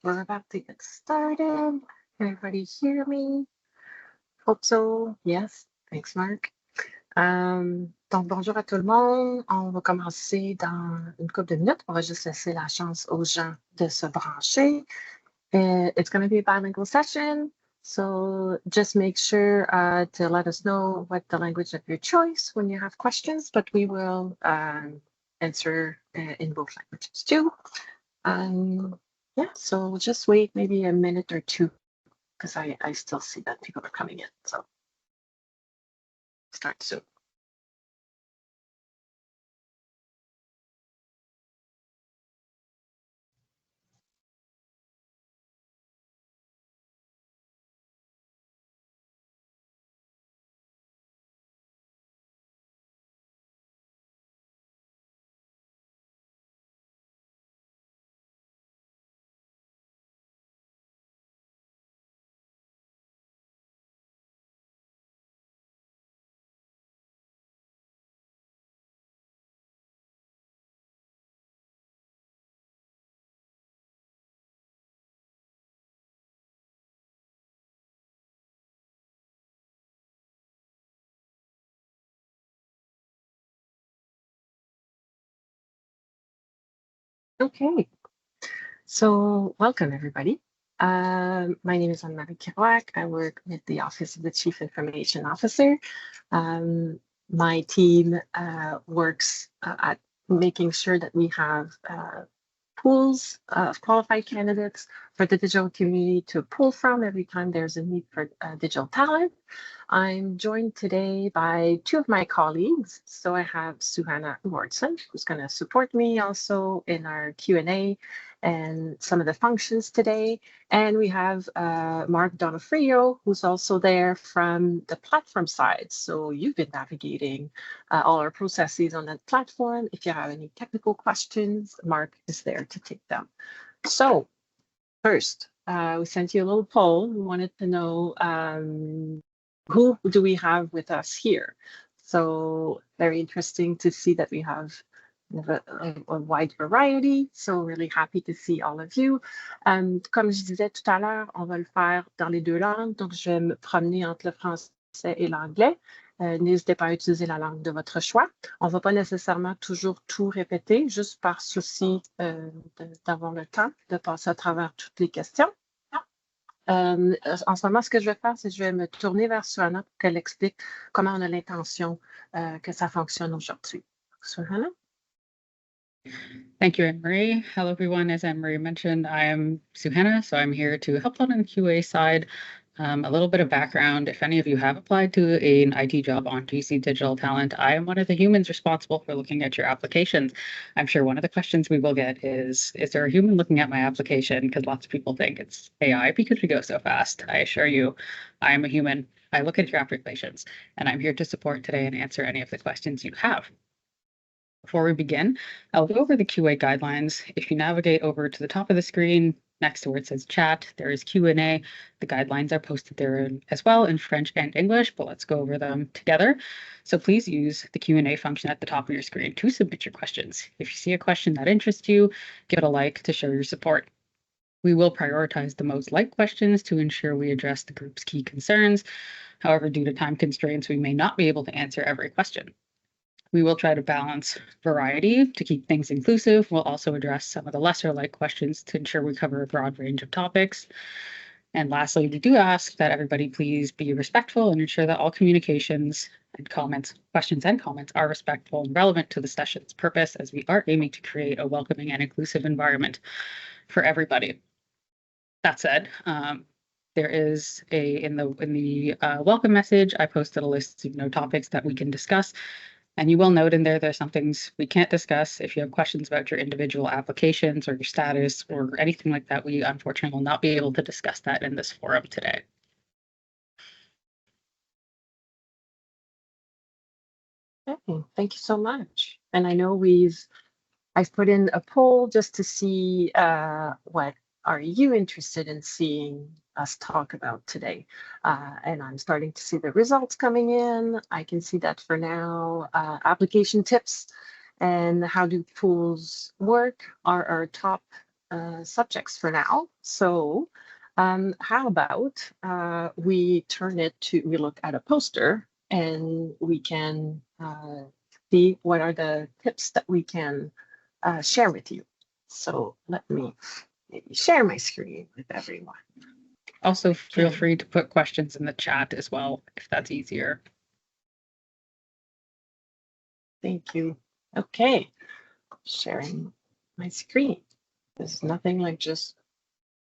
We're about to get started. Everybody hear me? Hope so. Yes. Thanks, Mark. Donc, bonjour à tout le monde. On va commencer dans une couple de minutes. On va juste laisser la chance aux gens de se brancher. It's going to be a bilingual session. So just make sure to let us know what the language of your choice when you have questions, but we will answer in both languages too. Yeah, so we'll just wait maybe a minute or two because I still see that people are coming in. So start soon. Okay, so welcome everybody. My name is Anne-Marie Kirouac. I work with the Office of the Chief Information Officer. My team works at making sure that we have pools of qualified candidates for the digital community to pull from every time there's a need for digital talent. I'm joined today by two of my colleagues. So I have Suhana Wardson, who's going to support me also in our Q&A and some of the functions today. And we have Mark Donofrio, who's also there from the platform side. So you've been navigating all our processes on that platform. If you have any technical questions, Mark is there to take them. So first, we sent you a little poll. We wanted to know who do we have with us here? So very interesting to see that we have a wide variety. So really happy to see all of you. Comme je disais tout à l'heure, on va le faire dans les deux langues. Donc, je vais me promener entre le français et l'anglais. N'hésitez pas à utiliser la langue de votre choix. On ne va pas nécessairement toujours tout répéter, juste par souci d'avoir le temps de passer à travers toutes les questions. En ce moment, ce que je vais faire, c'est que je vais me tourner vers Suhana pour qu'elle explique comment on a l'intention que ça fonctionne aujourd'hui. Suhana? Thank you, Anne-Marie. Hello, everyone. As Anne-Marie mentioned, I am Suhana, so I'm here to help out on the QA side. A little bit of background, if any of you have applied to an IT job on GC Digital Talent, I am one of the humans responsible for looking at your applications. I'm sure one of the questions we will get is there a human looking at my application? Because lots of people think it's AI because we go so fast. I assure you, I am a human. I look at your applications, and I'm here to support today and answer any of the questions you have. Before we begin, I'll go over the QA guidelines. If you navigate over to the top of the screen, next to where it says chat, there is Q&A. The guidelines are posted there as well in French and English, but let's go over them together. So please use the Q&A function at the top of your screen to submit your questions. If you see a question that interests you, give it a like to show your support. We will prioritize the most liked questions to ensure we address the group's key concerns. However, due to time constraints, we may not be able to answer every question. We will try to balance variety to keep things inclusive. We'll also address some of the lesser liked questions to ensure we cover a broad range of topics. And lastly, we do ask that everybody please be respectful and ensure that all communications and comments, questions and comments are respectful and relevant to the session's purpose, as we are aiming to create a welcoming and inclusive environment for everybody. That said, there is in the welcome message, I posted a list of topics that we can discuss. And you will note in there's some things we can't discuss. If you have questions about your individual applications or your status or anything like that, we unfortunately will not be able to discuss that in this forum today. Okay, thank you so much. And I know I've put in a poll just to see what are you interested in seeing us talk about today. And I'm starting to see the results coming in. I can see that for now, application tips and how do pools work are our top subjects for now. So how about we look at a poster and we can see what are the tips that we can share with you. So let me maybe share my screen with everyone. Also, feel free to put questions in the chat as well, if that's easier. Thank you. Okay, sharing my screen. There's nothing like just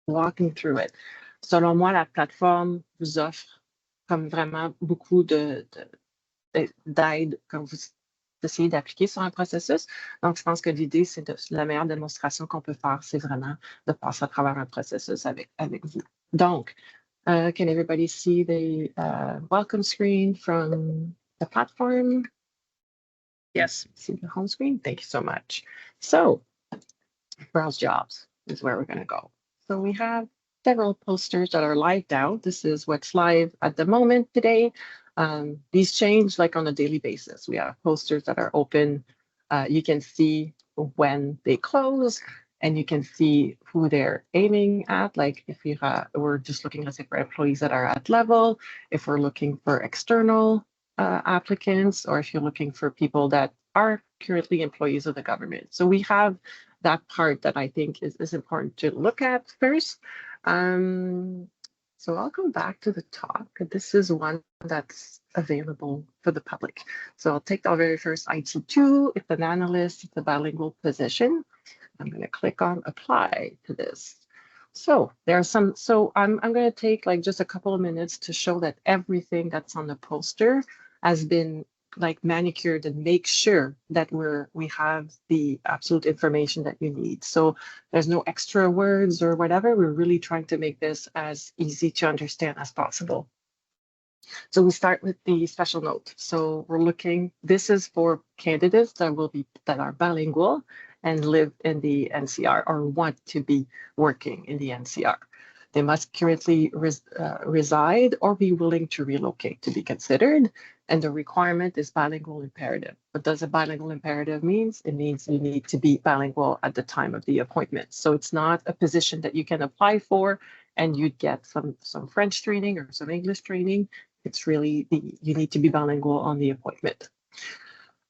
walking through it. Selon moi, la plateforme vous offre comme vraiment beaucoup d'aide quand vous essayez d'appliquer sur un processus. Donc, je pense que l'idée, c'est la meilleure démonstration qu'on peut faire, c'est vraiment de passer à travers un processus avec vous. Donc, can everybody see the welcome screen from the platform? Yes. See the home screen? Thank you so much. So, browse jobs is where we're going to go. So we have several posters that are live now. This is what's live at the moment today. These change like on a daily basis. We have posters that are open. You can see when they close and you can see who they're aiming at. Like if we're just looking, let's say, for employees that are at level, if we're looking for external applicants, or if you're looking for people that are currently employees of the government. So we have that part that I think is important to look at first. So I'll go back to the talk. This is one that's available for the public. So I'll take the very first IT2. It's an analyst, it's a bilingual position. I'm going to click on apply to this. So there are some, so I'm going to take like just a couple of minutes to show that everything that's on the poster has been like manicured and make sure that we have the absolute information that you need. So there's no extra words or whatever. We're really trying to make this as easy to understand as possible. So we start with the special note. So we're looking, this is for candidates that are bilingual and live in the NCR or want to be working in the NCR. They must currently reside or be willing to relocate to be considered. And the requirement is bilingual imperative. What does a bilingual imperative mean? It means you need to be bilingual at the time of the appointment. So it's not a position that you can apply for and you'd get some French training or some English training. It's really you need to be bilingual on the appointment.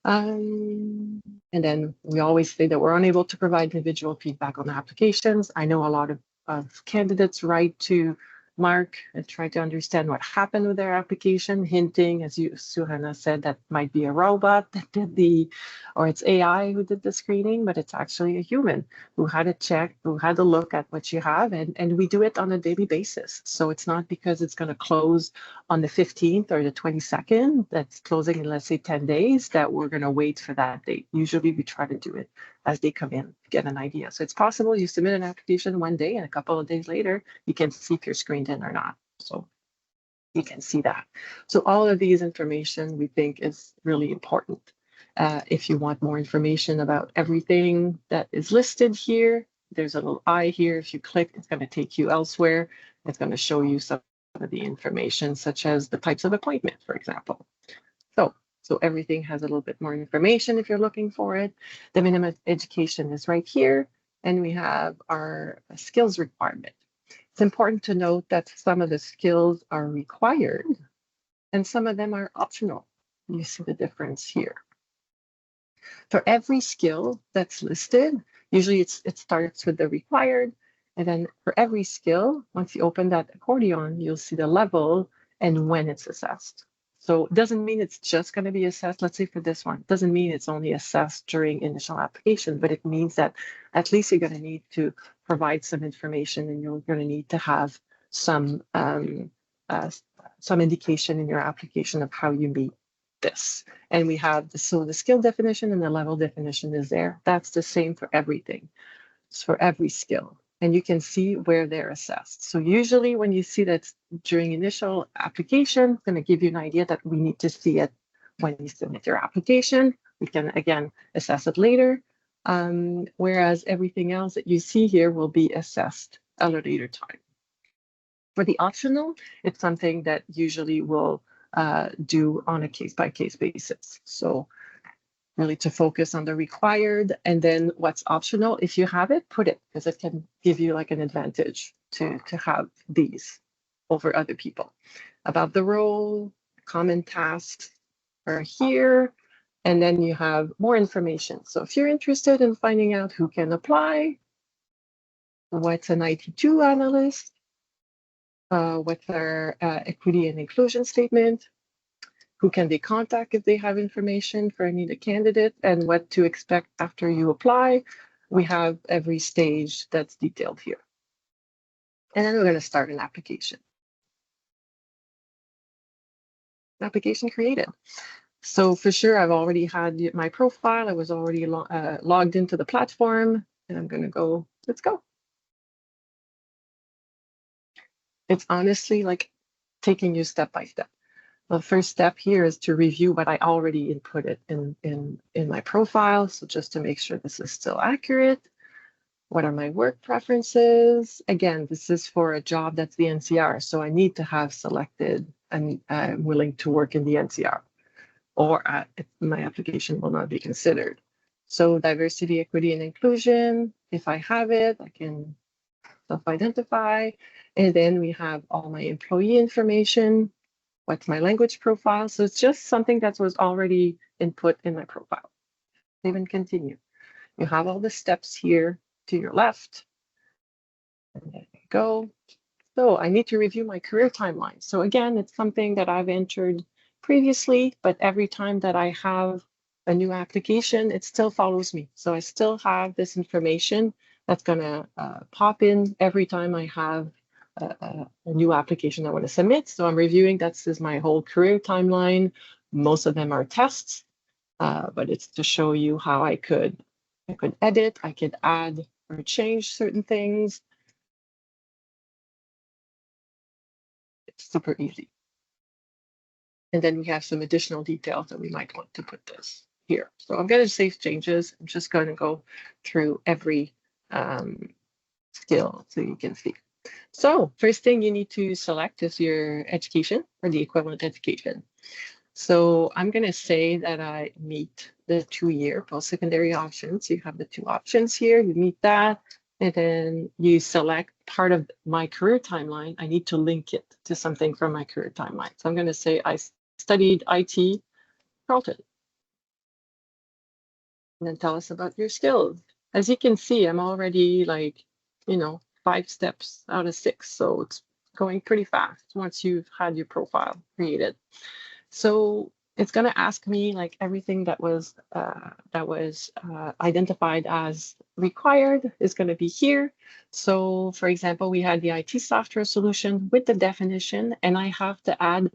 And then we always say that we're unable to provide individual feedback on applications. I know a lot of candidates write to Mark and try to understand what happened with their application, hinting, as Suhana said, that might be a robot that did or it's AI who did the screening, but it's actually a human who had a look at what you have, and we do it on a daily basis. So it's not because it's going to close on the 15th or the 22nd, that's closing in, let's say, 10 days, that we're going to wait for that date. Usually we try to do it as they come in to get an idea. So it's possible you submit an application one day and a couple of days later, you can see if you're screened in or not. So you can see that. So all of these information we think is really important. If you want more information about everything that is listed here, there's a little eye here. If you click, it's going to take you elsewhere. It's going to show you some of the information, such as the types of appointment, for example. So everything has a little bit more information if you're looking for it. The minimum education is right here, and we have our skills requirement. It's important to note that some of the skills are required and some of them are optional. You see the difference here. For every skill that's listed, usually it starts with the required, and then for every skill, once you open that accordion, you'll see the level and when it's assessed. So it doesn't mean it's just going to be assessed. Let's say for this one, it doesn't mean it's only assessed during initial application, but it means that at least you're going to need to provide some information, and you're going to need to have some indication in your application of how you meet this. And we have the skill definition and the level definition is there. That's the same for everything. It's for every skill. And you can see where they're assessed. So usually when you see that during initial application, it's going to give you an idea that we need to see it when you submit your application. We can, again, assess it later. Whereas everything else that you see here will be assessed at a later time. For the optional, it's something that usually we'll do on a case-by-case basis. So really to focus on the required, and then what's optional. If you have it, put it, because it can give you like an advantage to have these over other people. About the role, common tasks are here, and then you have more information. So if you're interested in finding out who can apply, what's an IT2 analyst, what's our equity and inclusion statement, who can they contact if they have information for any candidate, and what to expect after you apply. We have every stage that's detailed here. And then we're going to start an application. Application created. So for sure, I've already had my profile. I was already logged into the platform, and I'm going to go, let's go. It's honestly like taking you step by step. The first step here is to review what I already inputted in my profile. So just to make sure this is still accurate. What are my work preferences? Again, this is for a job that's the NCR. So I need to have selected and I'm willing to work in the NCR, or my application will not be considered. So diversity, equity, and inclusion. If I have it, I can self-identify. And then we have all my employee information. What's my language profile? So it's just something that was already input in my profile. Save and continue. You have all the steps here to your left. And there you go. So I need to review my career timeline. So again, it's something that I've entered previously, but every time that I have a new application, it still follows me. So I still have this information that's going to pop in every time I have a new application I want to submit. So I'm reviewing, this is my whole career timeline. Most of them are tests, but it's to show you how I could edit, I could add or change certain things. It's super easy. And then we have some additional details that we might want to put this here. So I'm going to save changes. I'm just going to go through every skill so you can see. So first thing you need to select is your education or the equivalent education. So I'm going to say that I meet the 2-year post-secondary options. You have the 2 options here. You meet that. And then you select part of my career timeline. I need to link it to something from my career timeline. So I'm going to say I studied IT, Carleton. And then tell us about your skills. As you can see, I'm already like, 5 steps out of 6. So it's going pretty fast once you've had your profile created. So it's going to ask me like everything that was identified as required is going to be here. So for example, we had the IT software solution with the definition, and I have to add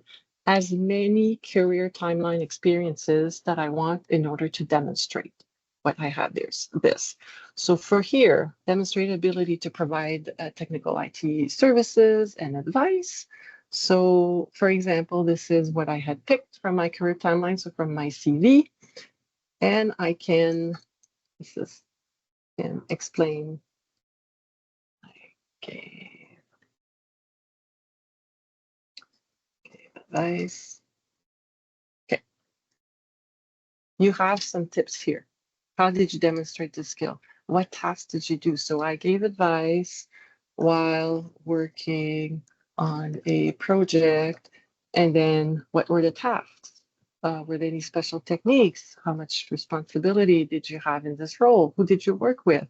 as many career timeline experiences that I want in order to demonstrate what I have this. So for here, demonstrate ability to provide technical IT services and advice. So for example, this is what I had picked from my career timeline, so from my CV, and I can, can explain, okay, advice. Okay, you have some tips here. How did you demonstrate the skill? What tasks did you do? So I gave advice while working on a project, and then what were the tasks? Were there any special techniques? How much responsibility did you have in this role? Who did you work with?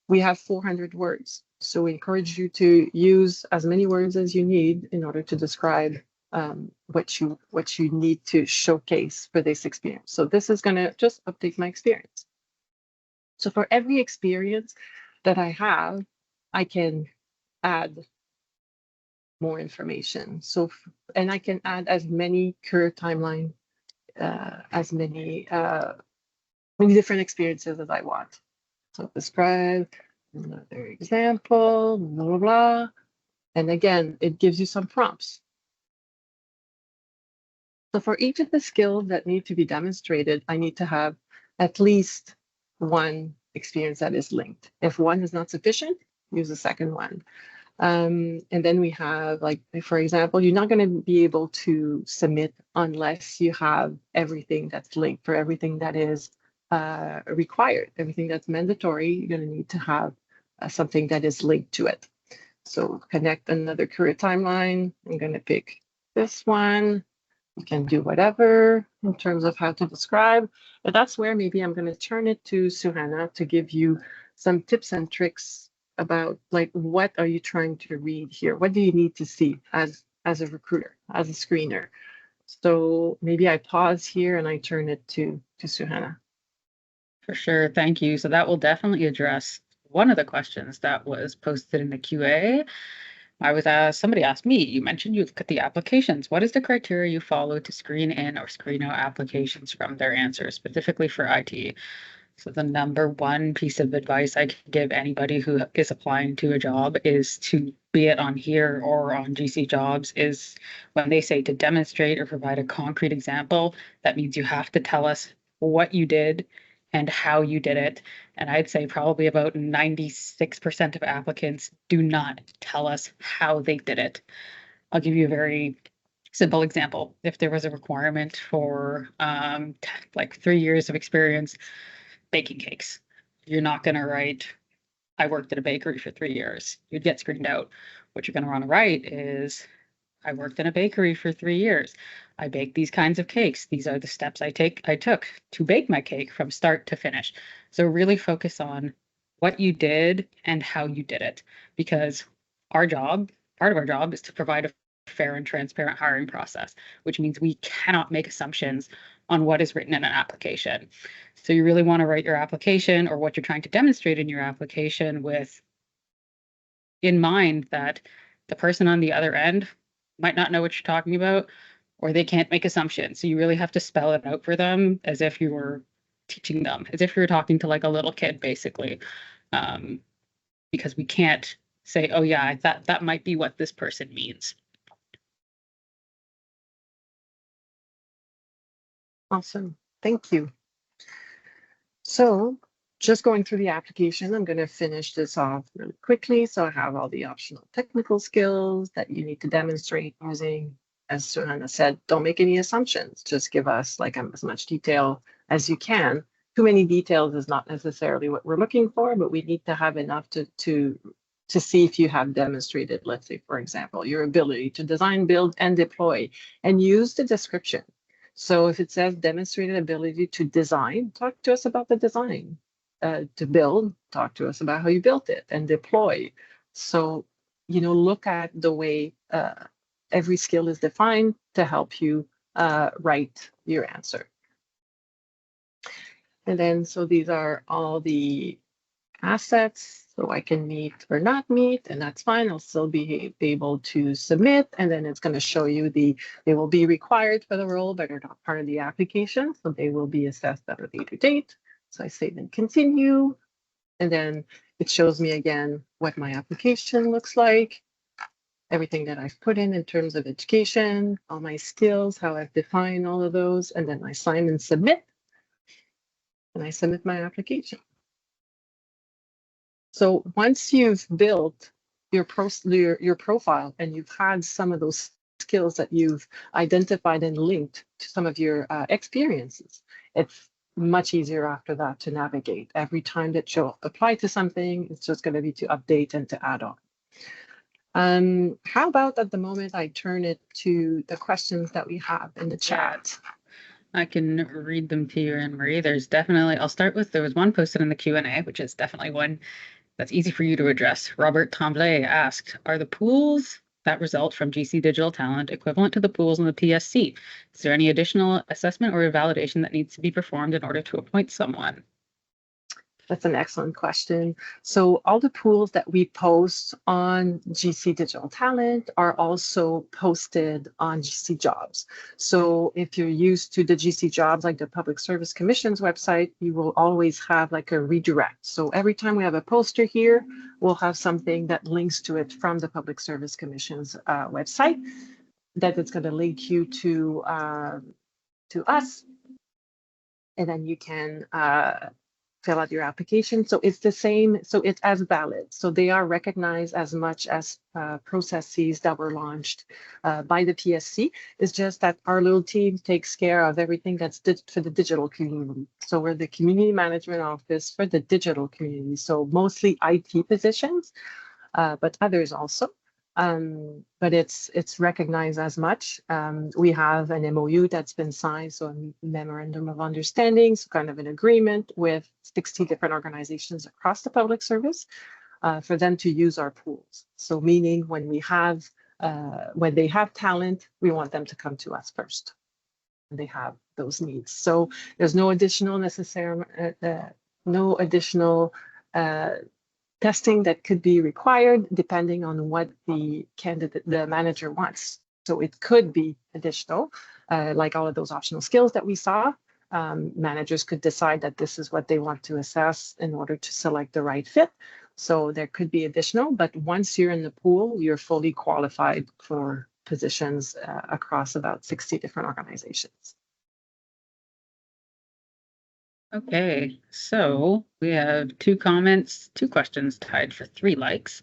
We have 400 words, so we encourage you to use as many words as you need in order to describe what you need to showcase for this experience. So this is going to just update my experience. So for every experience that I have, I can add more information. So, and I can add as many career timeline, as many different experiences as I want. So describe another example, blah, blah, blah. And again, it gives you some prompts. So for each of the skills that need to be demonstrated, I need to have at least one experience that is linked. If one is not sufficient, use the second one. And then we have, like, for example, you're not going to be able to submit unless you have everything that's linked. For everything that is required, everything that's mandatory, you're going to need to have something that is linked to it. So connect another career timeline. I'm going to pick this one. You can do whatever in terms of how to describe, but that's where maybe I'm going to turn it to Suhana to give you some tips and tricks about, like, what are you trying to read here? What do you need to see as a recruiter, as a screener? So maybe I pause here and I turn it to Suhana. For sure. Thank you. So that will definitely address one of the questions that was posted in the QA. Somebody asked me, you mentioned you look at the applications. What is the criteria you follow to screen in or screen out applications from their answers, specifically for IT? So the number one piece of advice I can give anybody who is applying to a job is to, be it on here or on GC Jobs, is when they say to demonstrate or provide a concrete example, that means you have to tell us what you did and how you did it. And I'd say probably about 96% of applicants do not tell us how they did it. I'll give you a very simple example. If there was a requirement for like 3 years of experience baking cakes, you're not going to write, I worked at a bakery for 3 years. You'd get screened out. What you're going to want to write is, I worked in a bakery for 3 years. I baked these kinds of cakes. These are the steps I took to bake my cake from start to finish. So really focus on what you did and how you did it, because part of our job is to provide a fair and transparent hiring process, which means we cannot make assumptions on what is written in an application. So you really want to write your application, or what you're trying to demonstrate in your application, with in mind that the person on the other end might not know what you're talking about, or they can't make assumptions. So you really have to spell it out for them as if you were teaching them, as if you were talking to like a little kid, basically. Because we can't say, oh yeah, that might be what this person means. Awesome. Thank you. So just going through the application, I'm going to finish this off really quickly. So I have all the optional technical skills that you need to demonstrate using. As Suhana said, don't make any assumptions. Just give us like as much detail as you can. Too many details is not necessarily what we're looking for, but we need to have enough to see if you have demonstrated, let's say, for example, your ability to design, build, and deploy, and use the description. So if it says demonstrated ability to design, talk to us about the design. To build, talk to us about how you built it, and deploy. So, look at the way every skill is defined to help you write your answer. And then, so these are all the assets, so I can meet or not meet, and that's fine. I'll still be able to submit, and then it's going to show you they will be required for the role, but are not part of the application, so they will be assessed at a later date. So I save and continue, and then it shows me again what my application looks like, everything that I've put in terms of education, all my skills, how I've defined all of those, and then I sign and submit, and I submit my application. So once you've built your profile and you've had some of those skills that you've identified and linked to some of your experiences, it's much easier after that to navigate. Every time that you'll apply to something, it's just going to be to update and to add on. How about at the moment I turn it to the questions that we have in the chat? I can read them to you, Anne Marie. There was one posted in the Q&A, which is definitely one that's easy for you to address. Robert Tremblay asked, are the pools that result from GC Digital Talent equivalent to the pools in the PSC? Is there any additional assessment or validation that needs to be performed in order to appoint someone? That's an excellent question. So all the pools that we post on GC Digital Talent are also posted on GC Jobs. So if you're used to the GC Jobs, like the Public Service Commission's website, you will always have like a redirect. So every time we have a poster here, we'll have something that links to it from the Public Service Commission's website, that it's going to link you to us. And then you can fill out your application. So it's the same, so it's as valid. So they are recognized as much as processes that were launched by the PSC. It's just that our little team takes care of everything that's for the digital community. So we're the community management office for the digital community. So mostly IT positions, but others also. But it's recognized as much. We have an MOU that's been signed, so a memorandum of understanding, so kind of an agreement with 60 different organizations across the public service for them to use our pools. So meaning when they have talent, we want them to come to us first. They have those needs. So there's no additional testing that could be required depending on what the manager wants. So it could be additional, like all of those optional skills that we saw. Managers could decide that this is what they want to assess in order to select the right fit. So there could be additional, but once you're in the pool, you're fully qualified for positions across about 60 different organizations. Okay, so we have 2 comments, 2 questions tied for 3 likes.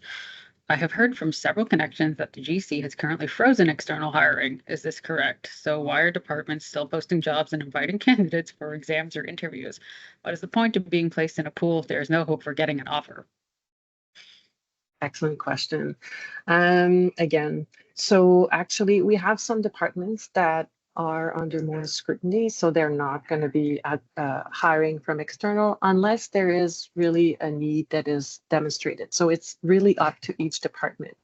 I have heard from several connections that the GC has currently frozen external hiring. Is this correct? So why are departments still posting jobs and inviting candidates for exams or interviews? What is the point of being placed in a pool if there is no hope for getting an offer? Excellent question. Again, so actually we have some departments that are under more scrutiny, so they're not going to be hiring from external unless there is really a need that is demonstrated. So it's really up to each department.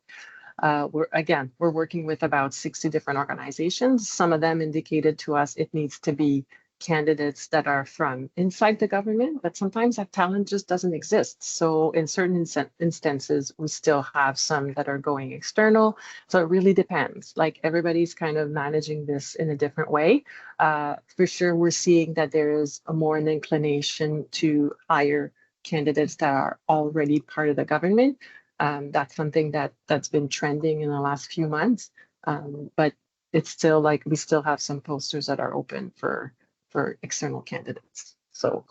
We're working with about 60 different organizations. Some of them indicated to us it needs to be candidates that are from inside the government, but sometimes that talent just doesn't exist. So in certain instances, we still have some that are going external. So it really depends. Like everybody's kind of managing this in a different way. For sure, we're seeing that there is an inclination to hire candidates that are already part of the government. That's something that's been trending in the last few months. But it's still like we still have some posters that are open for external candidates. So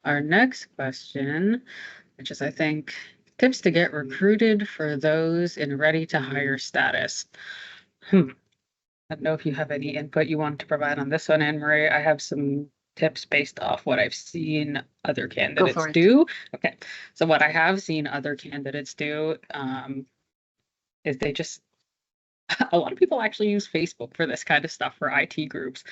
our next question, which is I think tips to get recruited for those in ready to hire status. I don't know if you have any input you want to provide on this one, Anne Marie. I have some tips based off what I've seen other candidates do. Okay, so what I have seen other candidates do is they just a lot of people actually use Facebook for this kind of stuff for IT groups,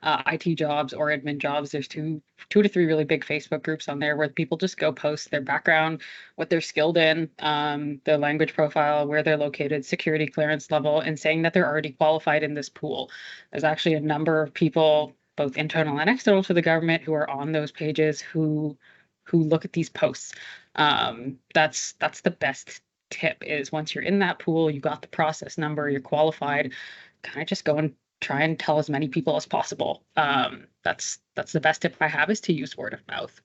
IT jobs or admin jobs. There's two to three really big Facebook groups on there where people just go post their background, what they're skilled in, their language profile, where they're located, security clearance level, and saying that they're already qualified in this pool. There's actually a number of people, both internal and external to the government, who are on those pages who look at these posts. That's the best tip is once you're in that pool, you got the process number, you're qualified, kind of just go and try and tell as many people as possible. That's the best tip I have is to use word of mouth.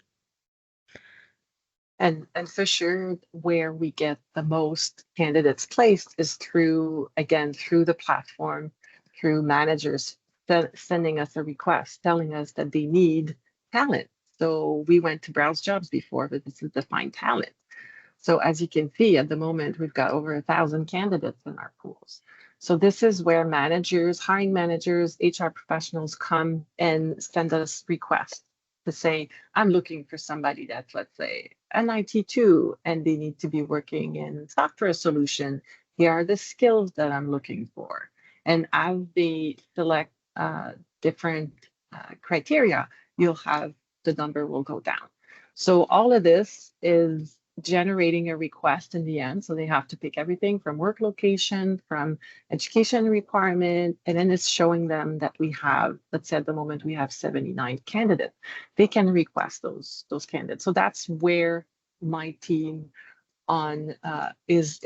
And for sure, where we get the most candidates placed is through the platform, through managers sending us a request, telling us that they need talent. So we went to Browse Jobs before, but this is to find talent. So as you can see, at the moment, we've got over 1,000 candidates in our pools. So this is where managers, hiring managers, HR professionals come and send us requests to say, I'm looking for somebody that's, let's say, an IT2, and they need to be working in software solution. Here are the skills that I'm looking for. And as they select different criteria, you'll have the number will go down. So all of this is generating a request in the end. So they have to pick everything from work location, from education requirement, and then it's showing them that we have, let's say at the moment we have 79 candidates. They can request those candidates. So that's where my team on is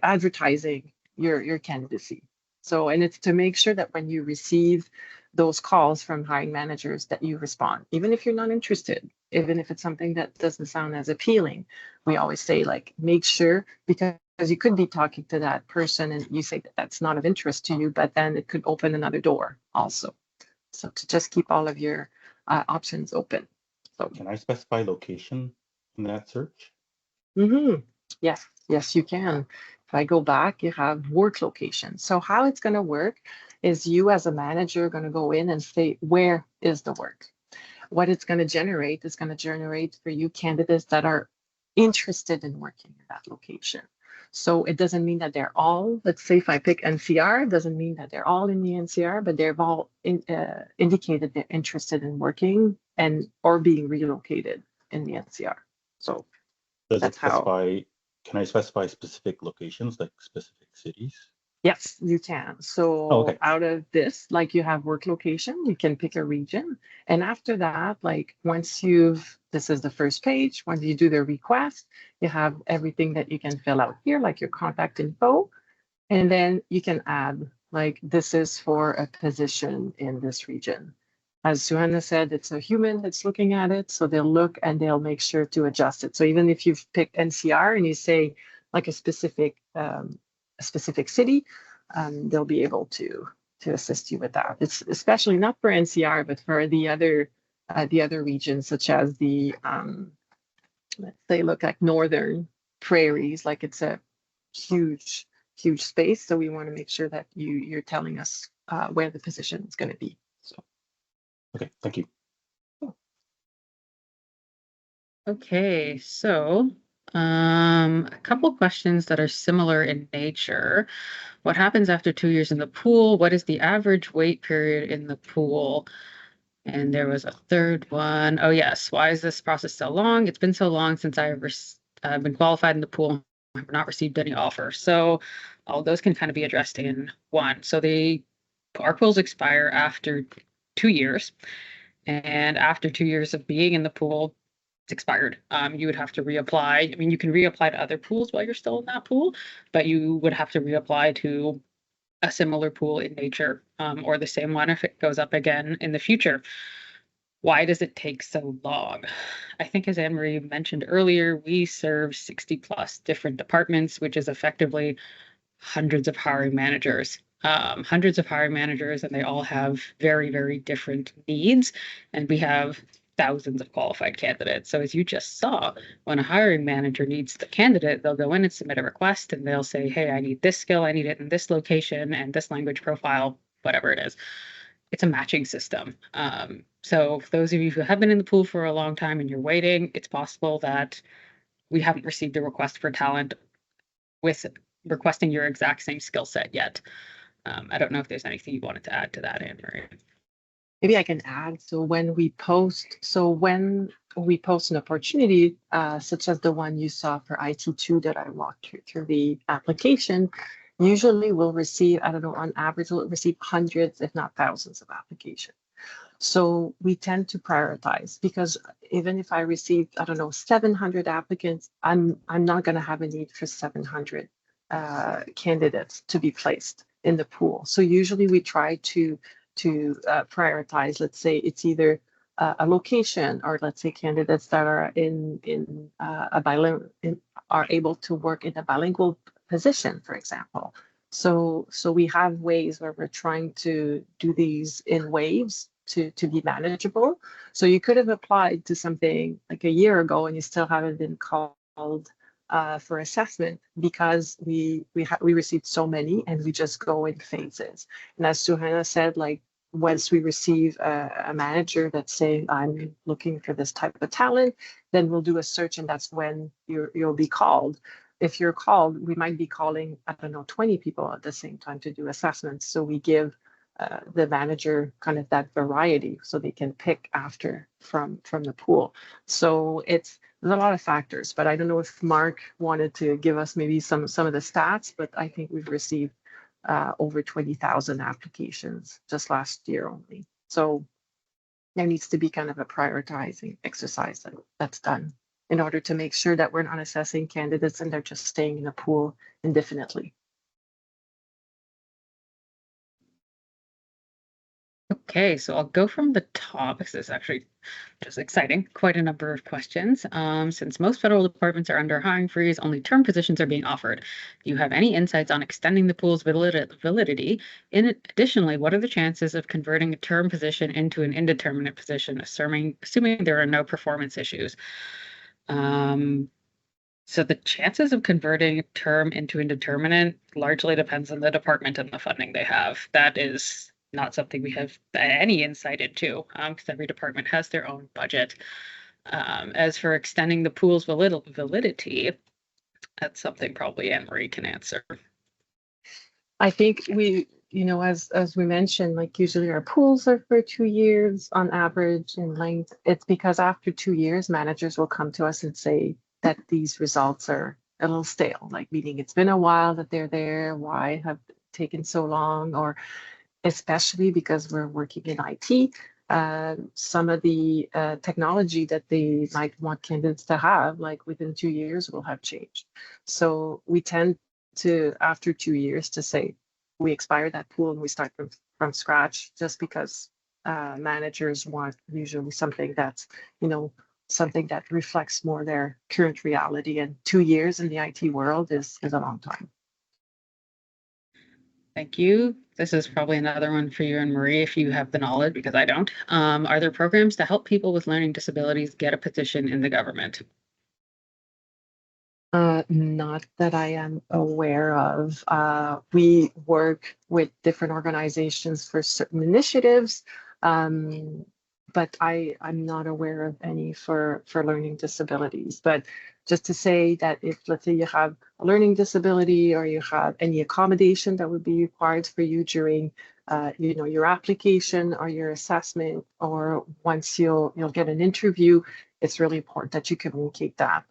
advertising your candidacy. So, and it's to make sure that when you receive those calls from hiring managers that you respond, even if you're not interested, even if it's something that doesn't sound as appealing. We always say, like, make sure, because because you could be talking to that person and you say that that's not of interest to you, but then it could open another door also. So to just keep all of your options open. So Can I specify location in that search? yes, yes, you can. If I go back, you have work location. So how it's going to work is you as a manager are going to go in and say, where is the work? What it's going to generate is going to generate for you candidates that are interested in working in that location. So it doesn't mean that they're all, let's say if I pick NCR, it doesn't mean that they're all in the NCR, but they've all indicated they're interested in working and or being relocated in the NCR. So Does it that's how. specify, can I specify specific locations, like specific cities? Yes, you can. So okay. out of this, like you have work location, you can pick a region. And after that, like once this is the first page, once you do the request, you have everything that you can fill out here, like your contact info. And then you can add, like this is for a position in this region. As Suhana said, it's a human that's looking at it. So they'll look and they'll make sure to adjust it. So even if you've picked NCR and you say like a specific city, they'll be able to assist you with that. It's especially not for NCR, but for the other regions, such as the let's say look like northern prairies, like it's a huge space. So we want to make sure that you're telling us where the position is going to be. So okay, thank you. Okay, so a couple questions that are similar in nature. What happens after 2 years in the pool? What is the average wait period in the pool? And there was a third one. Oh, yes. Why is this process so long? It's been so long since I've been qualified in the pool. I've not received any offers. So all those can kind of be addressed in one. So our pools expire after 2 years. And after 2 years of being in the pool, it's expired. You would have to reapply. I mean, you can reapply to other pools while you're still in that pool, but you would have to reapply to a similar pool in nature, or the same one if it goes up again in the future. Why does it take so long? I think as Anne-Marie mentioned earlier, we serve 60 plus different departments, which is effectively hundreds of hiring managers. And they all have very, very different needs. And we have thousands of qualified candidates. So as you just saw, when a hiring manager needs the candidate, they'll go in and submit a request and they'll say, hey, I need this skill, I need it in this location and this language profile, whatever it is. It's a matching system. So for those of you who have been in the pool for a long time and you're waiting, it's possible that we haven't received a request for talent with requesting your exact same skill set yet. I don't know if there's anything you wanted to add to that, Anne-Marie. Maybe I can add. So when we post an opportunity, such as the one you saw for IT2 that I walked through the application, usually we'll receive, I don't know, on average, we'll receive hundreds, if not thousands of applications. So we tend to prioritize because even if I received, I don't know, 700 applicants, I'm not going to have a need for 700 candidates to be placed in the pool. So usually we try to prioritize. Let's say it's either a location, or let's say candidates that are in a bilingual are able to work in a bilingual position, for example. So we have ways where we're trying to do these in waves to be manageable. So you could have applied to something like a year ago and you still haven't been called for assessment because we received so many and we just go in phases. And as Suhana said, like once we receive a manager that's saying I'm looking for this type of talent, then we'll do a search and that's when you'll be called. If you're called, we might be calling, I don't know, 20 people at the same time to do assessments. So we give the manager kind of that variety so they can pick after from the pool. So there's a lot of factors, but I don't know if Mark wanted to give us maybe some of the stats, but I think we've received over 20,000 applications just last year only. So there needs to be kind of a prioritizing exercise that's done in order to make sure that we're not assessing candidates and they're just staying in the pool indefinitely. Okay, so I'll go from the top because it's actually just exciting. Quite a number of questions. Since most federal departments are under hiring freeze, only term positions are being offered. Do you have any insights on extending the pool's validity? Additionally, what are the chances of converting a term position into an indeterminate position, assuming there are no performance issues? So the chances of converting a term into indeterminate largely depends on the department and the funding they have. That is not something we have any insight into, because every department has their own budget. As for extending the pool's validity, that's something probably Anne Marie can answer. I think as we mentioned, like usually our pools are for 2 years on average in length. It's because after 2 years, managers will come to us and say that these results are a little stale, like meaning it's been a while that they're there. Why have taken so long? Or especially because we're working in IT, some of the technology that they might want candidates to have, like within 2 years, will have changed. So we tend to, after 2 years, to say we expire that pool and we start from scratch, just because managers want usually something that's, something that reflects more their current reality. And 2 years in the IT world is a long time. Thank you. This is probably another one for you and Marie if you have the knowledge, because I don't. Are there programs to help people with learning disabilities get a position in the government? Not that I am aware of. We work with different organizations for certain initiatives, but I'm not aware of any for learning disabilities. But just to say that if, let's say, you have a learning disability or you have any accommodation that would be required for you during, your application or your assessment, or once you'll get an interview, it's really important that you communicate that.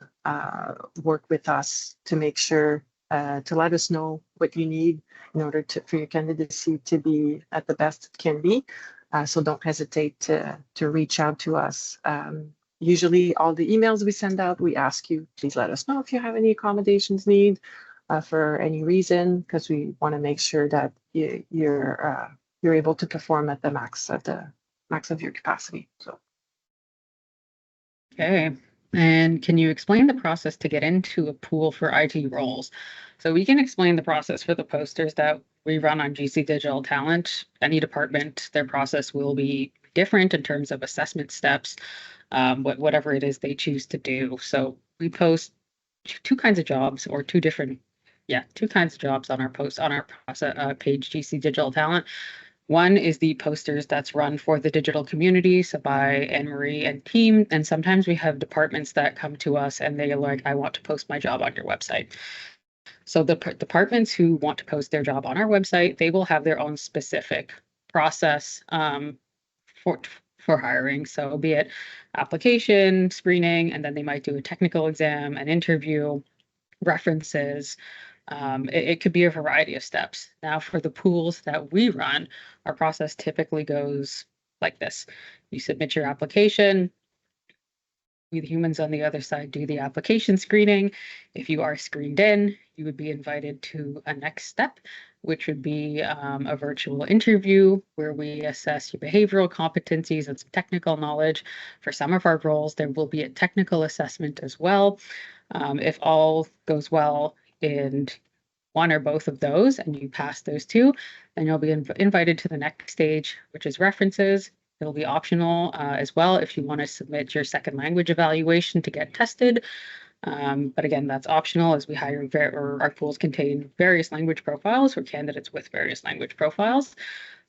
Work with us to make sure to let us know what you need in order for your candidacy to be at the best it can be. So don't hesitate to reach out to us. Usually all the emails we send out, we ask you, please let us know if you have any accommodations need for any reason, because we want to make sure that you're able to perform at the max of your capacity. So. Okay. And can you explain the process to get into a pool for IT roles? So we can explain the process for the posters that we run on GC Digital Talent. Any department, their process will be different in terms of assessment steps, whatever it is they choose to do. So we post two kinds of jobs, or two kinds of jobs on our process page, GC Digital Talent. One is the posters that's run for the digital community, so by Anne Marie and team. And sometimes we have departments that come to us and they are like, I want to post my job on your website. So the departments who want to post their job on our website, they will have their own specific process for hiring. So be it application, screening, and then they might do a technical exam, an interview, references. It could be a variety of steps. Now, for the pools that we run, our process typically goes like this. You submit your application. We, the humans on the other side, do the application screening. If you are screened in, you would be invited to a next step, which would be a virtual interview where we assess your behavioral competencies and some technical knowledge. For some of our roles, there will be a technical assessment as well. If all goes well in one or both of those and you pass those two, then you'll be invited to the next stage, which is references. It'll be optional as well if you want to submit your second language evaluation to get tested. But again, that's optional, as we hire our pools contain various language profiles for candidates with various language profiles.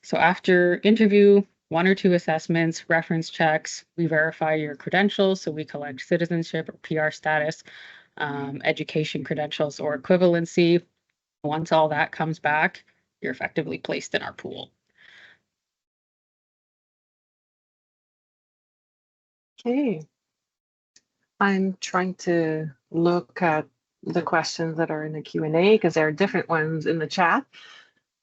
So after interview, one or two assessments, reference checks, we verify your credentials. So we collect citizenship or PR status, education credentials or equivalency. Once all that comes back, you're effectively placed in our pool. Okay. I'm trying to look at the questions that are in the Q&A because there are different ones in the chat.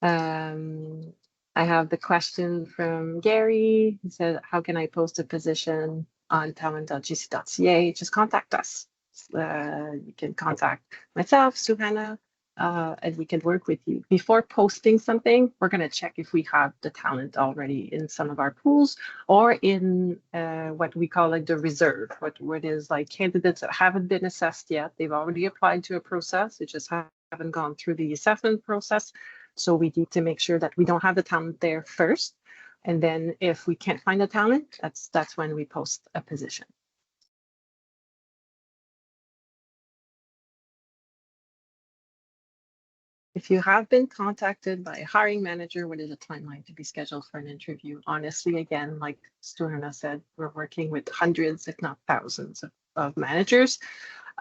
I have the question from Gary. He said, how can I post a position on talent.gc.ca? Just contact us. You can contact myself, Suhana, and we can work with you. Before posting something, we're going to check if we have the talent already in some of our pools or in what we call like the reserve, what is like candidates that haven't been assessed yet. They've already applied to a process. They just haven't gone through the assessment process. So we need to make sure that we don't have the talent there first. And then if we can't find the talent, that's when we post a position. If you have been contacted by a hiring manager, what is the timeline to be scheduled for an interview? Honestly, again, like Stuarna said, we're working with hundreds, if not thousands of managers.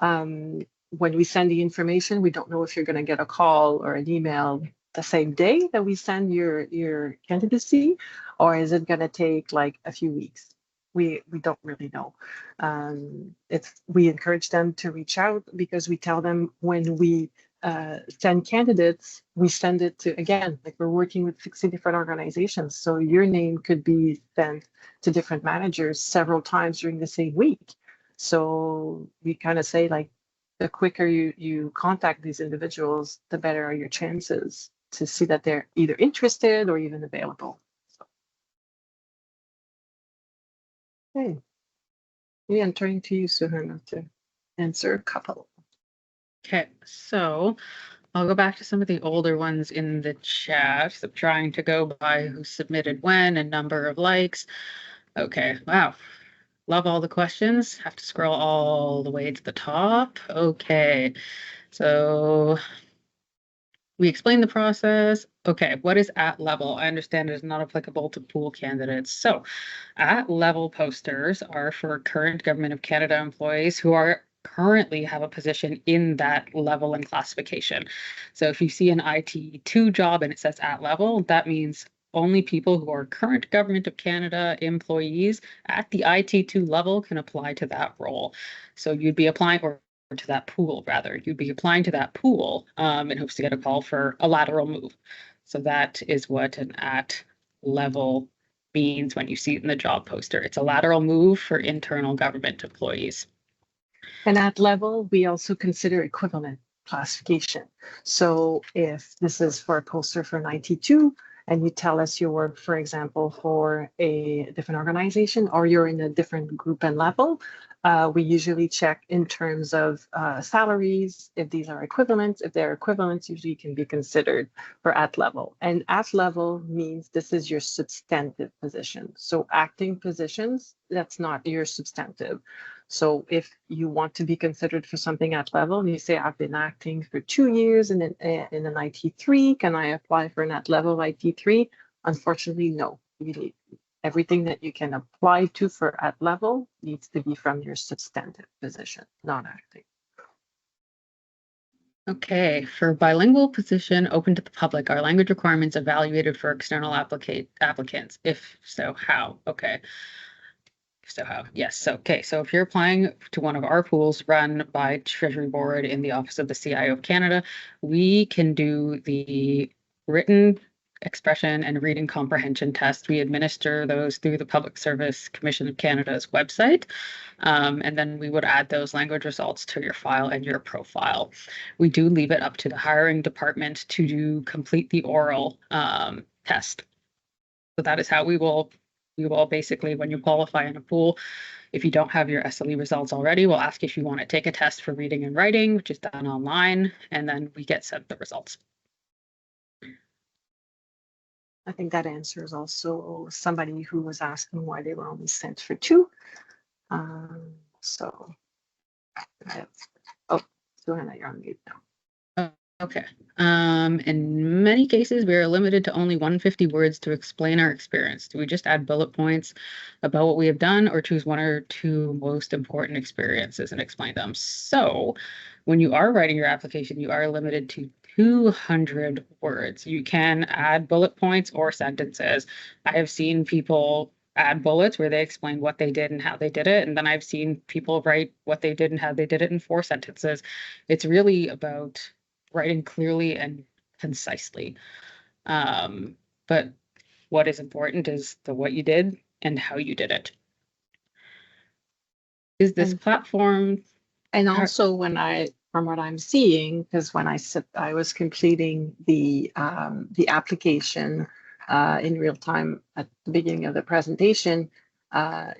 When we send the information, we don't know if you're going to get a call or an email the same day that we send your candidacy, or is it going to take like a few weeks? We don't really know. We encourage them to reach out because we tell them when we send candidates, we send it to, again, like we're working with 60 different organizations. So your name could be sent to different managers several times during the same week. So we kind of say like, the quicker you contact these individuals, the better are your chances to see that they're either interested or even available. So. Okay. Yeah, I'm turning to you, Suhana, to answer a couple. Okay, so I'll go back to some of the older ones in the chat. So I'm trying to go by who submitted when and number of likes. Okay, wow. Love all the questions. Have to scroll all the way to the top. Okay, so we explained the process. Okay, what is at level? I understand it is not applicable to pool candidates. So at level posters are for current Government of Canada employees who are currently have a position in that level and classification. So if you see an IT2 job and it says at level, that means only people who are current Government of Canada employees at the IT2 level can apply to that role. So you'd be applying or to that pool rather. You'd be applying to that pool in hopes to get a call for a lateral move. So that is what an at level means when you see it in the job poster. It's a lateral move for internal government employees. And at level, we also consider equivalent classification. So if this is for a poster for an IT2, and you tell us you work, for example, for a different organization, or you're in a different group and level, we usually check in terms of salaries, if these are equivalent. If they're equivalent, usually can be considered for at level. And at level means this is your substantive position. So acting positions, that's not your substantive. So if you want to be considered for something at level, and you say, I've been acting for 2 years in an IT3, can I apply for an at level IT3? Unfortunately, no. Everything that you can apply to for at level needs to be from your substantive position, not acting. Okay, for bilingual position open to the public, are language requirements evaluated for external applicants? If so, how? Okay. So how? Yes. Okay. So if you're applying to one of our pools run by Treasury Board in the Office of the CIO of Canada, we can do the written expression and reading comprehension test. We administer those through the Public Service Commission of Canada's website. And then we would add those language results to your file and your profile. We do leave it up to the hiring department to complete the oral test. So that is how we will basically, when you qualify in a pool, if you don't have your SLE results already, we'll ask if you want to take a test for reading and writing, which is done online, and then we get sent the results. I think that answers also somebody who was asking why they were only sent for 2. So, oh, Joanna, you're on mute now. Okay. In many cases, we are limited to only 150 words to explain our experience. Do we just add bullet points about what we have done or choose 1 or 2 most important experiences and explain them? So when you are writing your application, you are limited to 200 words. You can add bullet points or sentences. I have seen people add bullets where they explain what they did and how they did it. And then I've seen people write what they did and how they did it in 4 sentences. It's really about writing clearly and concisely. But what is important is what you did and how you did it. Is this platform? And also when I from what I'm seeing, because when I was completing the application in real time at the beginning of the presentation,